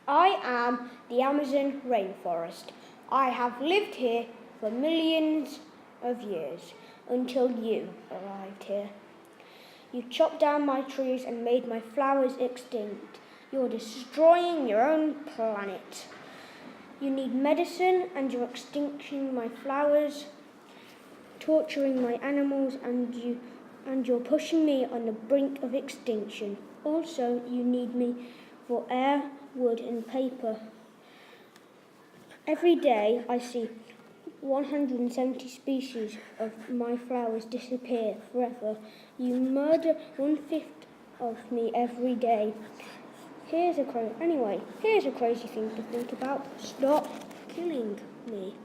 I am the Amazon rainforest. I have lived here for millions of years until you arrived here. You chopped down my trees and made my flowers extinct. You're destroying your own planet. You need medicine and you're extinguishing my flowers, torturing my animals, and you're pushing me on the brink of extinction. Also, you need me for air, wood and paper. Every day I see 170 species of my flowers disappear forever. You murder 1/5 of me every day. Here's a crazy thing to think about. Stop killing me.